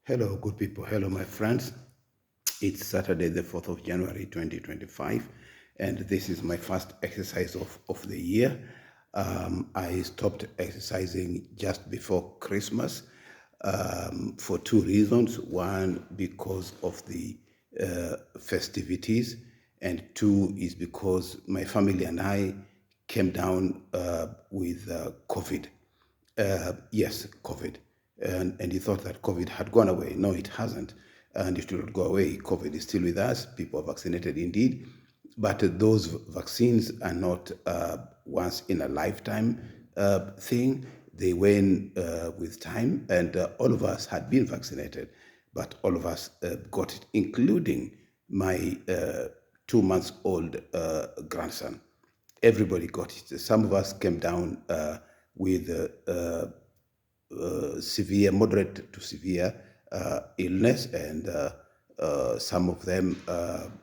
Hello, good people. Hello, my friends. It's Saturday, the 4th of January, 2025, and this is my first exercise of the year. I stopped exercising just before Christmas for two reasons. One, because of the festivities, and two is because my family and I came down with COVID. Yes, COVID. And he thought that COVID had gone away. No, it hasn't. And it will not go away. COVID is still with us. People are vaccinated indeed. But those vaccines are not once in a lifetime thing. They wane with time. And all of us had been vaccinated, but all of us got it, including my 2 months old grandson. Everybody got it. Some of us came down with severe, moderate to severe illness, and some of them,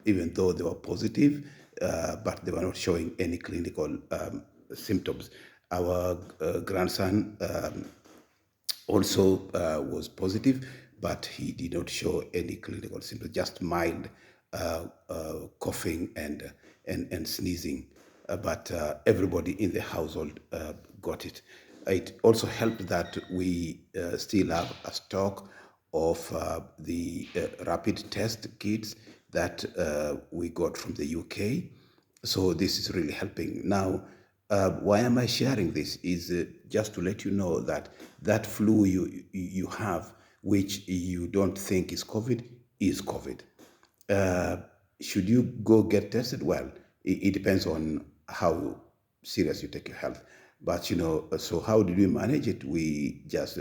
even though they were positive, but they were not showing any clinical symptoms. Our grandson also was positive, but he did not show any clinical symptoms, just mild coughing and sneezing. But everybody in the household got it. It also helped that we still have a stock of the rapid test kits that we got from the UK. So this is really helping. Now, why am I sharing this? Is just to let you know that that flu you have, which you don't think is COVID, is COVID. Uh, should you go get tested? Well, it depends on how serious you take your health. But so how did we manage it? We just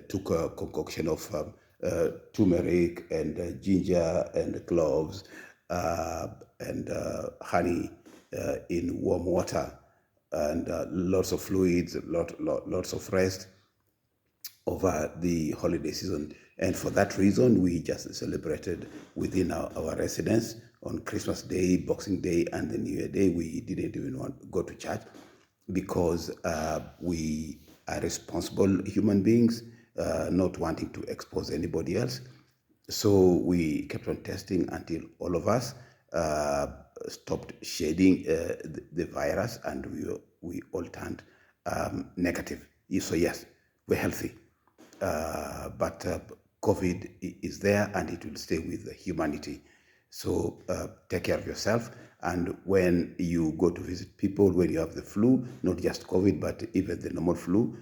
took a concoction of turmeric and ginger and cloves and honey in warm water, and lots of fluids, lots of rest over the holiday season. And for that reason, we just celebrated within our residence on Christmas Day, Boxing Day, and the New Year Day. We didn't even want to go to church because we are responsible human beings, not wanting to expose anybody else. So we kept on testing until all of us stopped shedding the virus, and we all turned negative. So yes, we're healthy, but COVID is there and it will stay with humanity. So take care of yourself. And when you go to visit people, when you have the flu, not just COVID, but even the normal flu,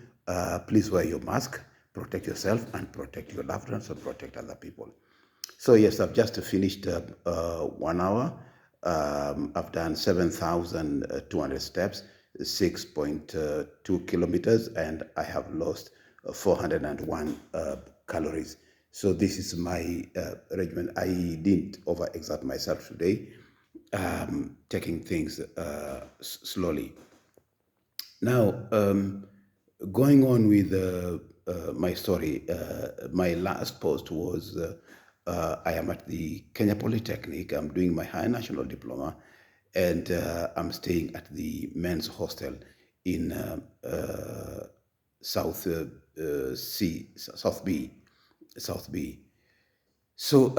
please wear your mask, protect yourself and protect your loved ones and protect other people. So yes, I've just finished 1 hour. I've done 7,200 steps, 6.2 kilometers, and I have lost 401 calories. So this is my regimen. I didn't overexert myself today, taking things slowly. Now, going on with my story, my last post was I am at the Kenya Polytechnic. I'm doing my higher national diploma, and I'm staying at the men's hostel in South C, South B, South B. So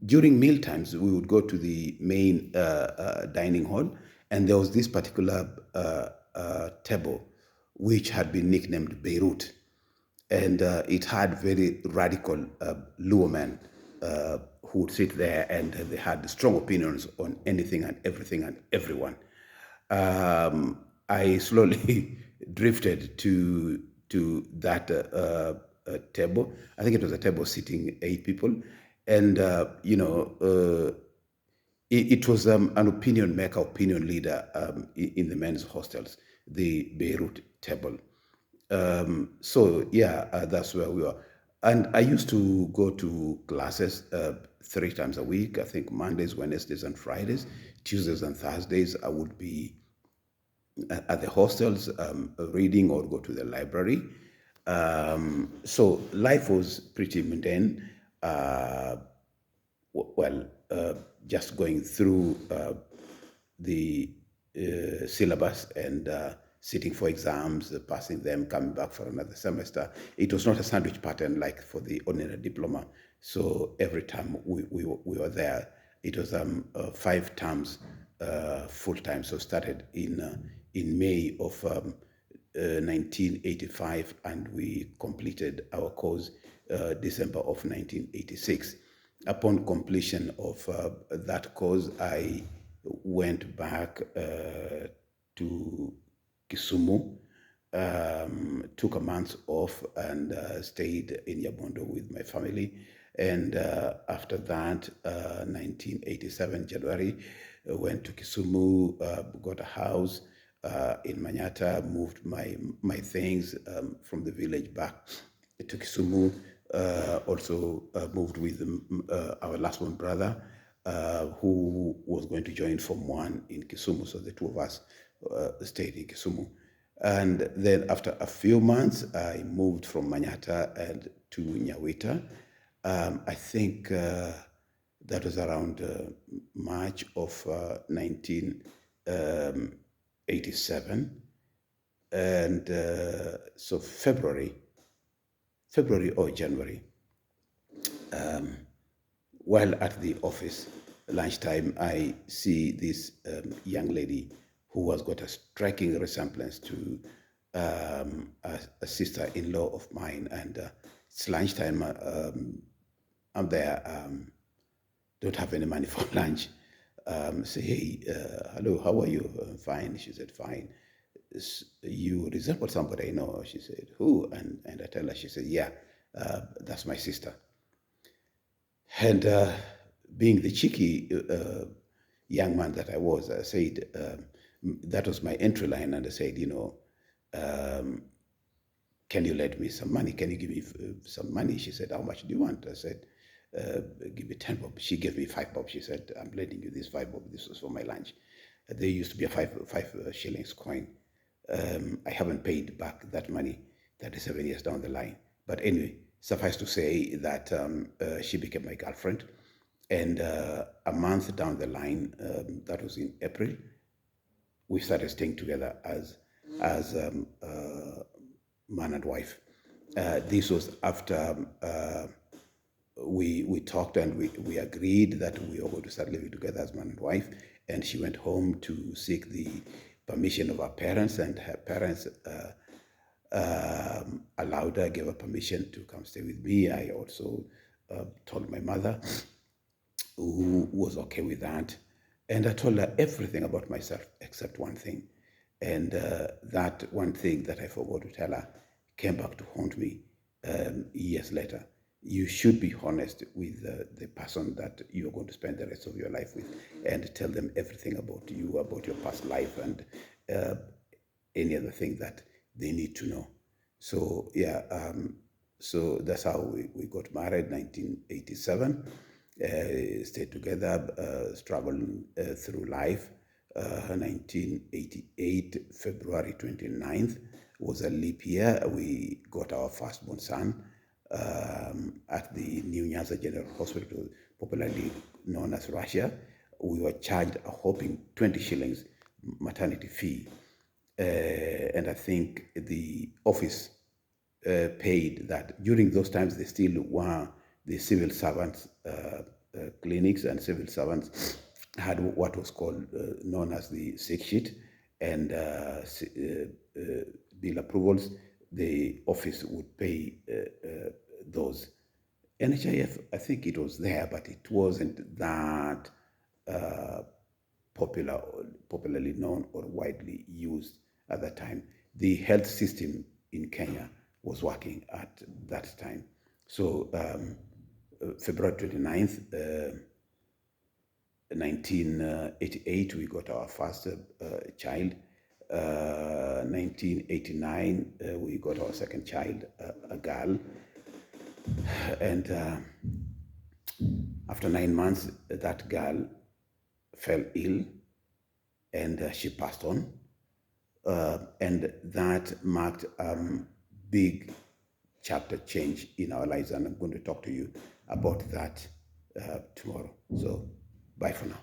during meal times, we would go to the main dining hall, and there was this particular table which had been nicknamed Beirut, and it had very radical Luo men who would sit there, and they had strong opinions on anything and everything and everyone. I slowly drifted to that table. I think it was a table sitting 8 people, and it was an opinion maker, opinion leader in the men's hostels, the Beirut table. So yeah, that's where we were. And I used to go to classes 3 times a week. I think Mondays, Wednesdays, and Fridays. Tuesdays and Thursdays, I would be at the hostels reading or go to the library. So life was pretty mundane. Well, just going through the syllabus and sitting for exams, passing them, coming back for another semester. It was not a sandwich pattern like for the ordinary diploma. So every time we were there, it was 5 terms full time. So started in May of 1985, and we completed our course December of 1986. Upon completion of that course, I went back to Kisumu, took a month off, and stayed in Yabondo with my family. And after that, 1987 January, went to Kisumu, got a house in Manyata, moved my things from the village back to Kisumu. Also moved with our last one brother, who was going to join Form 1 in Kisumu. So the two of us stayed in Kisumu. And then after a few months, I moved from Manyata and to Nyawita. I think that was around March of 1987. And so February or January, while at the office, lunchtime, I see this young lady who has got a striking resemblance to a sister-in-law of mine. And it's lunchtime, I'm there, don't have any money for lunch. Say, hey, hello, how are you? I'm fine. She said, fine. You resemble somebody I know. She said, who? And I tell her. She said, yeah, that's my sister. And being the cheeky young man that I was, I said, that was my entry line. And I said, can you lend me some money? Can you give me some money? She said, how much do you want? I said, give me 10 bob. She gave me 5 bob. She said, I'm lending you this 5 bob. This was for my lunch. There used to be a 5 shillings coin. I haven't paid back that money 37 years down the line. But anyway, suffice to say that she became my girlfriend. And a month down the line, that was in April, we started staying together as man and wife. This was after we talked, and we agreed that we were going to start living together as man and wife. And she went home to seek the permission of her parents, and her parents allowed her, gave her permission to come stay with me. I also told my mother, who was okay with that. And I told her everything about myself except one thing. And that one thing that I forgot to tell her came back to haunt me years later. You should be honest with the person that you're going to spend the rest of your life with, and tell them everything about you, about your past life, and any other thing that they need to know. So yeah, so that's how we got married, 1987. Stayed together, struggled through life. 1988, February 29th was a leap year. We got our firstborn son at the New Nyanza General Hospital, popularly known as Russia. We were charged a whopping 20 shillings maternity fee. And I think the office paid that. During those times, they still were the civil servants clinics, and civil servants had what was called known as the sick sheet, and bill approvals. The office would pay those. NHIF, I think it was there, but it wasn't that popularly known or widely used at that time. The health system in Kenya was working at that time. So February 29th, 1988, we got our first child. 1989, we got our second child, a girl. And after 9 months, that girl fell ill, and she passed on. And that marked big chapter change in our lives, and I'm going to talk to you about that tomorrow. So bye for now.